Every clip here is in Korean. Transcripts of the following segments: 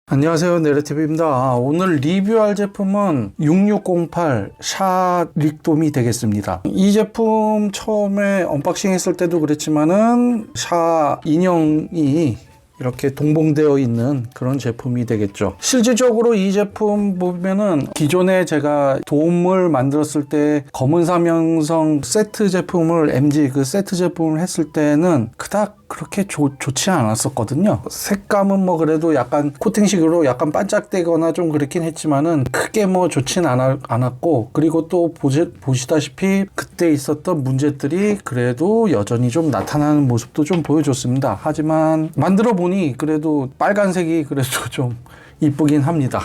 안녕하세요, 네레티브입니다. 오늘 리뷰할 제품은 6608 샤 릭돔이 되겠습니다. 이 제품 처음에 언박싱 했을 때도 그랬지만은 샤 인형이 이렇게 동봉되어 있는 그런 제품이 되겠죠. 실질적으로 이 제품 보면은 기존에 제가 돔을 만들었을 때 검은 사명성 세트 제품을 MG 그 세트 제품을 했을 때는 그닥 그렇게 좋지 않았었거든요. 색감은 뭐 그래도 약간 코팅식으로 약간 반짝대거나 좀 그렇긴 했지만은 크게 뭐 좋진 않았고, 그리고 또 보시다시피 그때 있었던 문제들이 그래도 여전히 좀 나타나는 모습도 좀 보여줬습니다. 하지만 만들어 보니 그래도 빨간색이 그래도 좀 이쁘긴 합니다.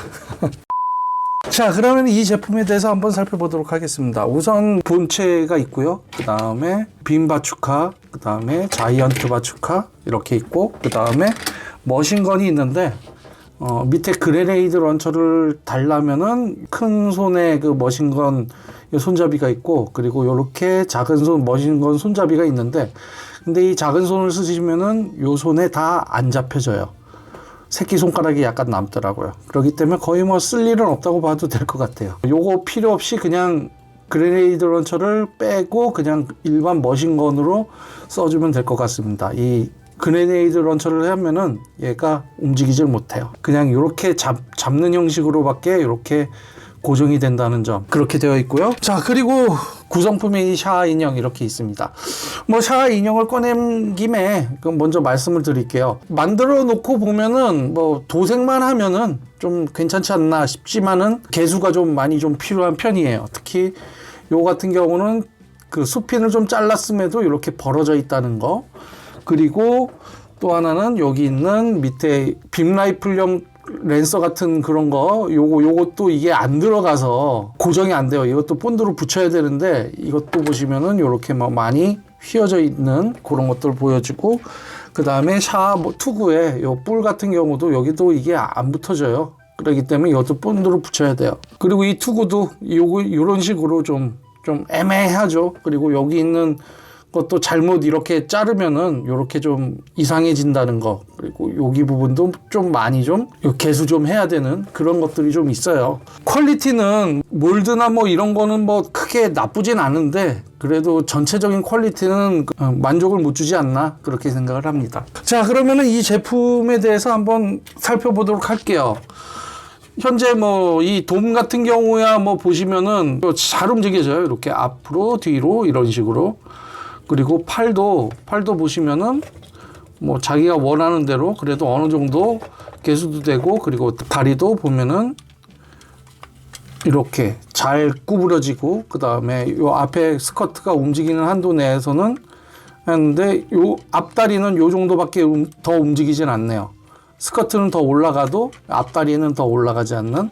자, 그러면 이 제품에 대해서 한번 살펴보도록 하겠습니다. 우선 본체가 있고요. 그 다음에 빔 바추카, 그 다음에 자이언트 바추카 이렇게 있고, 그 다음에 머신건이 있는데 밑에 그레네이드 런처를 달라면은 큰 손에 그 머신건 손잡이가 있고, 그리고 이렇게 작은 손 머신건 손잡이가 있는데, 근데 이 작은 손을 쓰시면은 요 손에 다 안 잡혀져요. 새끼손가락이 약간 남더라고요. 그렇기 때문에 거의 뭐 쓸 일은 없다고 봐도 될 것 같아요. 요거 필요 없이 그냥 그레네이드 런처를 빼고 그냥 일반 머신건으로 써주면 될 것 같습니다. 이 그레네이드 런처를 하면은 얘가 움직이질 못해요. 그냥 이렇게 잡는 형식으로밖에 이렇게 고정이 된다는 점, 그렇게 되어 있고요. 자, 그리고 구성품에 이 샤 인형 이렇게 있습니다. 뭐 샤 인형을 꺼낸 김에 먼저 말씀을 드릴게요. 만들어 놓고 보면은 뭐 도색만 하면은 좀 괜찮지 않나 싶지만은 개수가 좀 많이 좀 필요한 편이에요. 특히 요 같은 경우는 그 수핀을 좀 잘랐음에도 이렇게 벌어져 있다는 거, 그리고 또 하나는 여기 있는 밑에 빔 라이플용 랜서 같은 그런 거, 요것도 이게 안 들어가서 고정이 안 돼요. 이것도 본드로 붙여야 되는데, 이것도 보시면은 요렇게 뭐 많이 휘어져 있는 그런 것들 보여지고, 그 다음에 샤 투구에 요 뿔 같은 경우도 여기도 이게 안 붙어져요. 그렇기 때문에 이것도 본드로 붙여야 돼요. 그리고 이 투구도 요런 식으로 좀 애매하죠. 그리고 여기 있는 것도 잘못 이렇게 자르면은 이렇게 좀 이상해진다는 거, 그리고 여기 부분도 좀 많이 좀 개수 좀 해야 되는 그런 것들이 좀 있어요. 퀄리티는 몰드나 뭐 이런 거는 뭐 크게 나쁘진 않은데, 그래도 전체적인 퀄리티는 만족을 못 주지 않나 그렇게 생각을 합니다. 자, 그러면은 이 제품에 대해서 한번 살펴보도록 할게요. 현재 뭐 이 돔 같은 경우야 뭐 보시면은 잘 움직여져요. 이렇게 앞으로 뒤로 이런 식으로. 그리고 팔도 보시면은 뭐 자기가 원하는 대로 그래도 어느 정도 개수도 되고, 그리고 다리도 보면은 이렇게 잘 구부러지고, 그 다음에 요 앞에 스커트가 움직이는 한도 내에서는 하는데, 요 앞다리는 요 정도밖에 더 움직이진 않네요. 스커트는 더 올라가도 앞다리는 더 올라가지 않는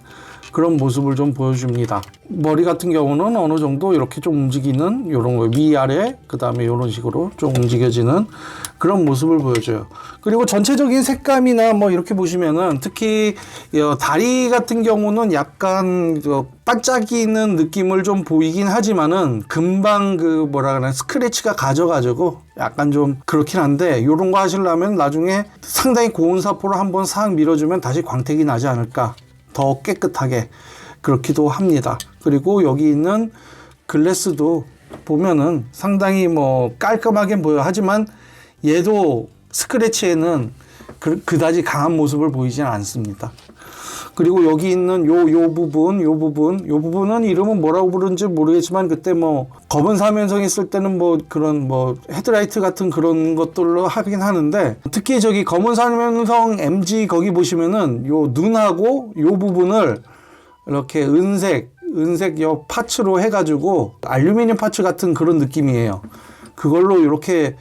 그런 모습을 좀 보여줍니다. 머리 같은 경우는 어느 정도 이렇게 좀 움직이는 요런 거, 위아래, 그 다음에 요런 식으로 좀 움직여지는 그런 모습을 보여줘요. 그리고 전체적인 색감이나 뭐 이렇게 보시면은, 특히 다리 같은 경우는 약간 반짝이는 느낌을 좀 보이긴 하지만은 금방 그 뭐라 그러나 스크래치가 가져가지고 약간 좀 그렇긴 한데, 요런 거 하시려면 나중에 상당히 고온 사포로 한번 싹 밀어주면 다시 광택이 나지 않을까, 더 깨끗하게 그렇기도 합니다. 그리고 여기 있는 글래스도 보면은 상당히 뭐 깔끔하게 보여. 하지만 얘도 스크래치에는 그다지 강한 모습을 보이지 않습니다. 그리고 여기 있는 요 부분은 이름은 뭐라고 부르는지 모르겠지만, 그때 뭐 검은 사면성 있을 때는 뭐 그런 뭐 헤드라이트 같은 그런 것들로 하긴 하는데, 특히 저기 검은 사면성 MG 거기 보시면은 요 눈하고 요 부분을 이렇게 은색 요 파츠로 해가지고 알루미늄 파츠 같은 그런 느낌이에요. 그걸로 이렇게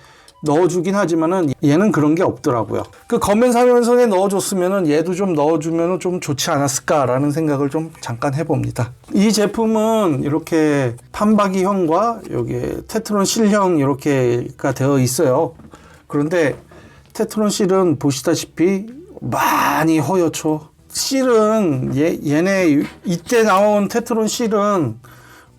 넣어주긴 하지만은 얘는 그런 게 없더라고요. 그 검은 사면선에 넣어줬으면은 얘도 좀 넣어주면은 좀 좋지 않았을까라는 생각을 좀 잠깐 해봅니다. 이 제품은 이렇게 판박이형과 여기 테트론 실형 이렇게가 되어 있어요. 그런데 테트론 실은 보시다시피 많이 허옇죠. 실은 얘네 이때 나온 테트론 실은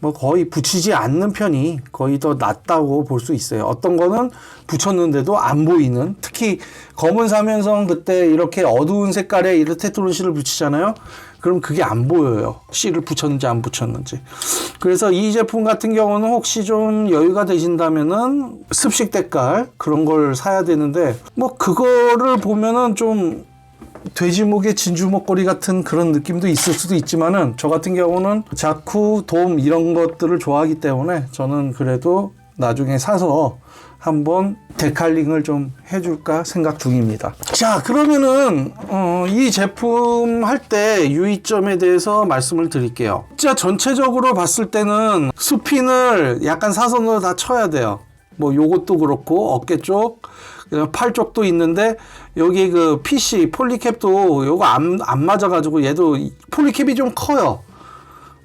뭐 거의 붙이지 않는 편이 거의 더 낫다고 볼 수 있어요. 어떤 거는 붙였는데도 안 보이는, 특히 검은 사면성 그때 이렇게 어두운 색깔의 이런 테토론 실을 붙이잖아요. 그럼 그게 안 보여요. 실을 붙였는지 안 붙였는지. 그래서 이 제품 같은 경우는 혹시 좀 여유가 되신다면은 습식 때깔 그런 걸 사야 되는데, 뭐 그거를 보면은 좀 돼지목의 진주 목걸이 같은 그런 느낌도 있을 수도 있지만은, 저 같은 경우는 자쿠, 돔 이런 것들을 좋아하기 때문에 저는 그래도 나중에 사서 한번 데칼링을 좀 해줄까 생각 중입니다. 자, 그러면은 이 제품 할 때 유의점에 대해서 말씀을 드릴게요. 진짜 전체적으로 봤을 때는 수핀을 약간 사선으로 다 쳐야 돼요. 뭐 요것도 그렇고 어깨 쪽, 팔 쪽도 있는데, 여기 그 PC 폴리캡도 요거 안 맞아가지고 얘도 폴리캡이 좀 커요.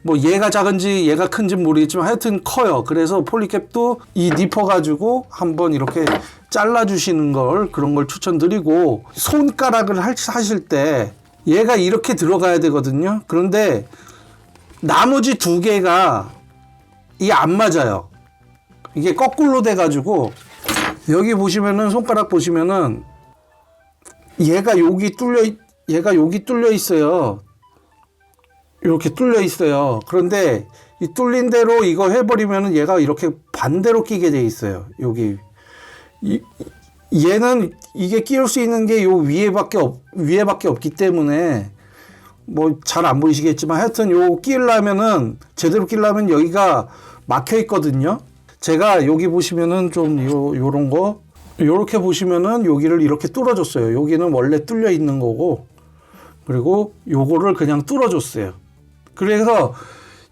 뭐 얘가 작은지 얘가 큰지 모르겠지만 하여튼 커요. 그래서 폴리캡도 이 니퍼 가지고 한번 이렇게 잘라주시는 걸, 그런 걸 추천드리고, 손가락을 하실 때 얘가 이렇게 들어가야 되거든요. 그런데 나머지 두 개가 이게 안 맞아요. 이게 거꾸로 돼가지고, 여기 보시면은 손가락 보시면은 얘가 여기 뚫려 있어요. 이렇게 뚫려 있어요. 그런데 이 뚫린 대로 이거 해버리면은 얘가 이렇게 반대로 끼게 돼 있어요. 여기 얘는 이게 끼울 수 있는 게 요 위에밖에 없기 때문에 뭐 잘 안 보이시겠지만, 하여튼 요 끼려면은, 제대로 끼려면 여기가 막혀 있거든요. 제가 여기 보시면은 좀 요런 거 요렇게 보시면은 여기를 이렇게 뚫어줬어요. 여기는 원래 뚫려 있는 거고, 그리고 요거를 그냥 뚫어줬어요. 그래서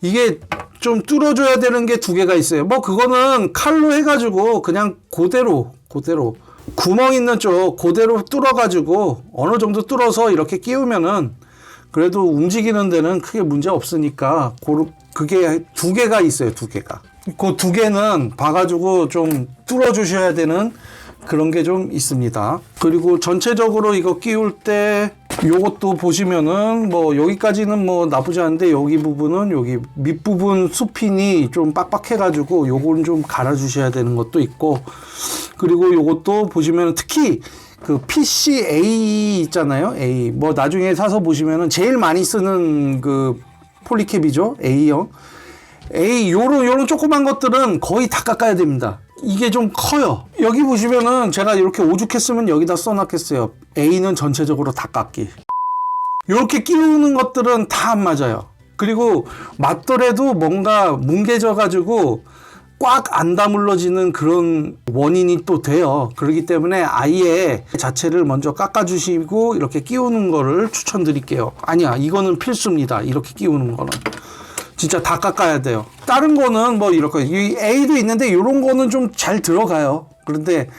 이게 좀 뚫어줘야 되는 게 두 개가 있어요. 뭐 그거는 칼로 해가지고 그냥 그대로 구멍 있는 쪽 그대로 뚫어가지고 어느 정도 뚫어서 이렇게 끼우면은 그래도 움직이는 데는 크게 문제 없으니까, 그게 두 개가 있어요. 두 개가. 그 두 개는 봐가지고 좀 뚫어주셔야 되는 그런 게 좀 있습니다. 그리고 전체적으로 이거 끼울 때 요것도 보시면은 뭐 여기까지는 뭐 나쁘지 않은데, 여기 부분은 여기 밑부분 수핀이 좀 빡빡해 가지고 요건 좀 갈아 주셔야 되는 것도 있고, 그리고 요것도 보시면은 특히 그 PCA 있잖아요. A 뭐 나중에 사서 보시면은 제일 많이 쓰는 그 폴리캡이죠. A형. 요런 조그만 것들은 거의 다 깎아야 됩니다. 이게 좀 커요. 여기 보시면은 제가 이렇게 오죽했으면 여기다 써놨겠어요. A는 전체적으로 다 깎기. 이렇게 끼우는 것들은 다 안 맞아요. 그리고 맞더라도 뭔가 뭉개져 가지고 꽉 안 다물어지는 그런 원인이 또 돼요. 그렇기 때문에 아예 자체를 먼저 깎아주시고 이렇게 끼우는 거를 추천드릴게요. 아니야, 이거는 필수입니다. 이렇게 끼우는 거는 진짜 다 깎아야 돼요. 다른 거는 뭐 이렇게 이 A도 있는데 이런 거는 좀 잘 들어가요. 그런데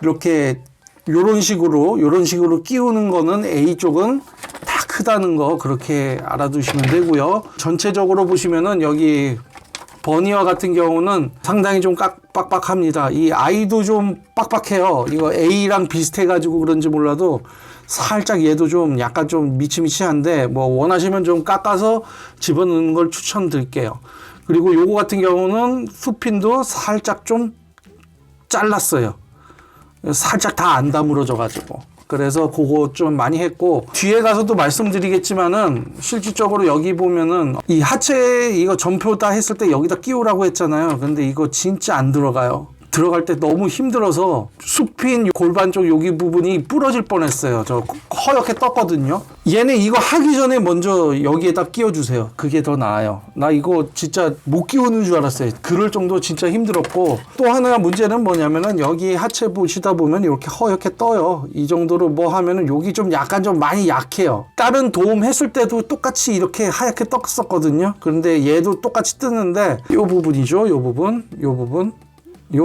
이렇게 요런 식으로 끼우는 거는 A 쪽은 다 크다는 거 그렇게 알아두시면 되고요. 전체적으로 보시면은 여기 버니어 같은 경우는 상당히 좀 빡빡합니다. 이 I도 좀 빡빡해요. 이거 A랑 비슷해가지고 그런지 몰라도 살짝 얘도 좀 약간 좀 미치미치한데, 뭐 원하시면 좀 깎아서 집어넣는 걸 추천드릴게요. 그리고 요거 같은 경우는 수핀도 살짝 좀 잘랐어요. 살짝 다 안 다물어져 가지고. 그래서 그거 좀 많이 했고, 뒤에 가서도 말씀드리겠지만은 실질적으로 여기 보면은 이 하체 이거 점표 다 했을 때 여기다 끼우라고 했잖아요. 근데 이거 진짜 안 들어가요. 들어갈 때 너무 힘들어서 수핀 골반 쪽 여기 부분이 부러질 뻔했어요. 저 허옇게 떴거든요. 얘네 이거 하기 전에 먼저 여기에다 끼워주세요. 그게 더 나아요. 나 이거 진짜 못 끼우는 줄 알았어요. 그럴 정도 진짜 힘들었고, 또 하나 문제는 뭐냐면은 여기 하체 보시다 보면 이렇게 허옇게 떠요. 이 정도로 뭐 하면은 여기 좀 약간 좀 많이 약해요. 다른 도움 했을 때도 똑같이 이렇게 하얗게 떴었거든요. 그런데 얘도 똑같이 뜨는데 요 부분이죠. 요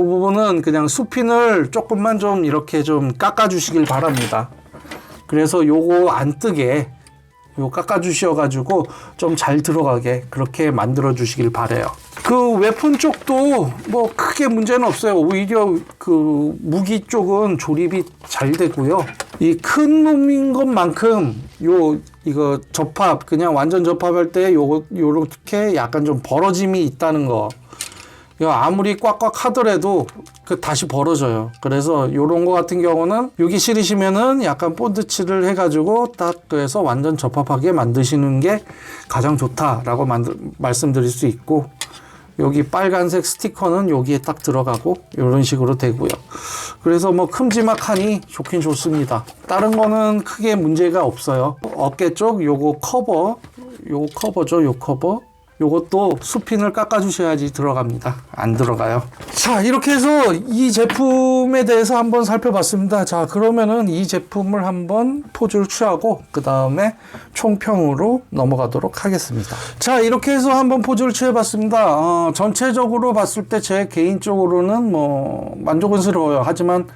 부분은 그냥 수핀을 조금만 좀 이렇게 좀 깎아주시길 바랍니다. 그래서 요거 안 뜨게 요 깎아주셔가지고 좀 잘 들어가게 그렇게 만들어 주시길 바래요. 그 웨폰 쪽도 뭐 크게 문제는 없어요. 오히려 그 무기 쪽은 조립이 잘 되고요. 이 큰 놈인 것만큼 이거 접합 그냥 완전 접합할 때 요렇게 약간 좀 벌어짐이 있다는 거. 이거 아무리 꽉꽉 하더라도 다시 벌어져요. 그래서 요런 거 같은 경우는 여기 싫으시면은 약간 본드칠을 해가지고 딱 그래서 완전 접합하게 만드시는 게 가장 좋다라고 말씀드릴 수 있고, 여기 빨간색 스티커는 여기에 딱 들어가고 이런 식으로 되고요. 그래서 뭐 큼지막하니 좋긴 좋습니다. 다른 거는 크게 문제가 없어요. 어깨 쪽 요거 커버죠. 요 커버. 요것도 수핀을 깎아주셔야지 들어갑니다. 안 들어가요. 자, 이렇게 해서 이 제품에 대해서 한번 살펴봤습니다. 자, 그러면은 이 제품을 한번 포즈를 취하고 그 다음에 총평으로 넘어가도록 하겠습니다. 자, 이렇게 해서 한번 포즈를 취해봤습니다. 전체적으로 봤을 때 제 개인적으로는 뭐 만족스러워요. 하지만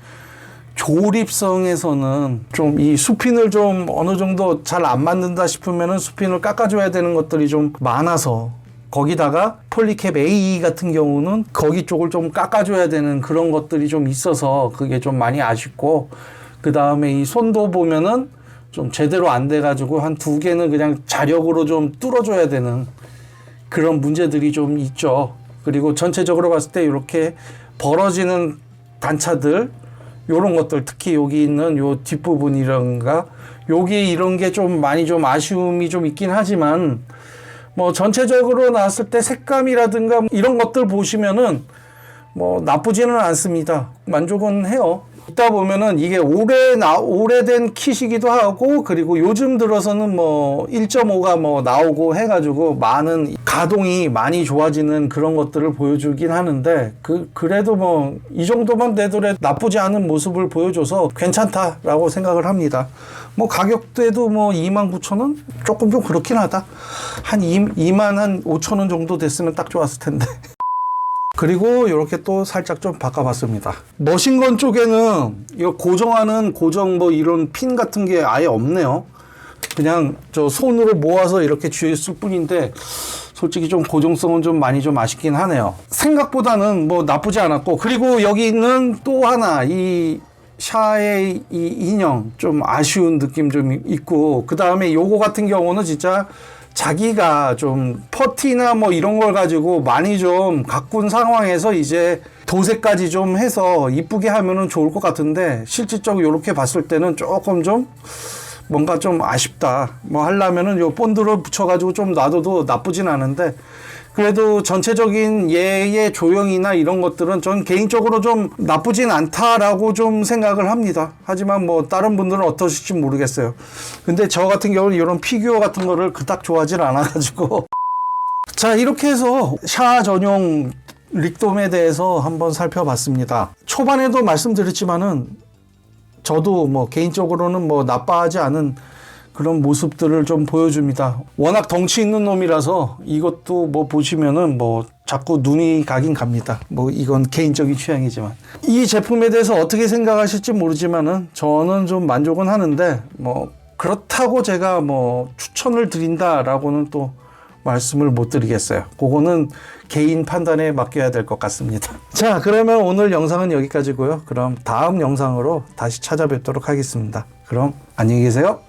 조립성에서는 좀 이 수핀을 좀 어느 정도 잘 안 맞는다 싶으면은 수핀을 깎아줘야 되는 것들이 좀 많아서, 거기다가 폴리캡 A 같은 경우는 거기 쪽을 좀 깎아줘야 되는 그런 것들이 좀 있어서 그게 좀 많이 아쉽고, 그 다음에 이 손도 보면은 좀 제대로 안 돼가지고 한 2개는 그냥 자력으로 좀 뚫어줘야 되는 그런 문제들이 좀 있죠. 그리고 전체적으로 봤을 때 이렇게 벌어지는 단차들, 요런 것들, 특히 여기 있는 요 뒷부분이란가 여기 이런 게 좀 많이 좀 아쉬움이 좀 있긴 하지만, 뭐 전체적으로 나왔을 때 색감이라든가 이런 것들 보시면은 뭐 나쁘지는 않습니다. 만족은 해요. 있다 보면은 이게 오래된 킷이기도 하고, 그리고 요즘 들어서는 뭐 1.5가 뭐 나오고 해가지고 많은 가동이 많이 좋아지는 그런 것들을 보여주긴 하는데, 그래도 뭐 이 정도만 되더라도 나쁘지 않은 모습을 보여줘서 괜찮다라고 생각을 합니다. 뭐 가격대도 뭐 29,000원? 조금 좀 그렇긴 하다. 한 25,000원 정도 됐으면 딱 좋았을 텐데. 그리고 이렇게 또 살짝 좀 바꿔봤습니다. 머신건 쪽에는 이거 고정 뭐 이런 핀 같은 게 아예 없네요. 그냥 저 손으로 모아서 이렇게 쥐었을 뿐인데, 솔직히 좀 고정성은 좀 많이 좀 아쉽긴 하네요. 생각보다는 뭐 나쁘지 않았고, 그리고 여기 있는 또 하나 이 샤의 이 인형 좀 아쉬운 느낌 좀 있고, 그 다음에 요거 같은 경우는 진짜 자기가 좀 퍼티나 뭐 이런 걸 가지고 많이 좀 가꾼 상황에서 이제 도색까지 좀 해서 이쁘게 하면은 좋을 것 같은데, 실질적으로 이렇게 봤을 때는 조금 좀 뭔가 좀 아쉽다. 뭐 하려면은 요 본드를 붙여가지고 좀 놔둬도 나쁘진 않은데, 그래도 전체적인 얘의 조형이나 이런 것들은 전 개인적으로 좀 나쁘진 않다라고 좀 생각을 합니다. 하지만 뭐 다른 분들은 어떠실지 모르겠어요. 근데 저 같은 경우는 이런 피규어 같은 거를 그닥 좋아하지 않아가지고. 자, 이렇게 해서 샤 전용 릭돔에 대해서 한번 살펴봤습니다. 초반에도 말씀드렸지만은 저도 뭐 개인적으로는 뭐 나빠하지 않은 그런 모습들을 좀 보여줍니다. 워낙 덩치 있는 놈이라서 이것도 뭐 보시면은 뭐 자꾸 눈이 가긴 갑니다. 뭐 이건 개인적인 취향이지만. 이 제품에 대해서 어떻게 생각하실지 모르지만은 저는 좀 만족은 하는데, 뭐 그렇다고 제가 뭐 추천을 드린다라고는 또 말씀을 못 드리겠어요. 그거는 개인 판단에 맡겨야 될 것 같습니다. 자, 그러면 오늘 영상은 여기까지고요. 그럼 다음 영상으로 다시 찾아뵙도록 하겠습니다. 그럼 안녕히 계세요.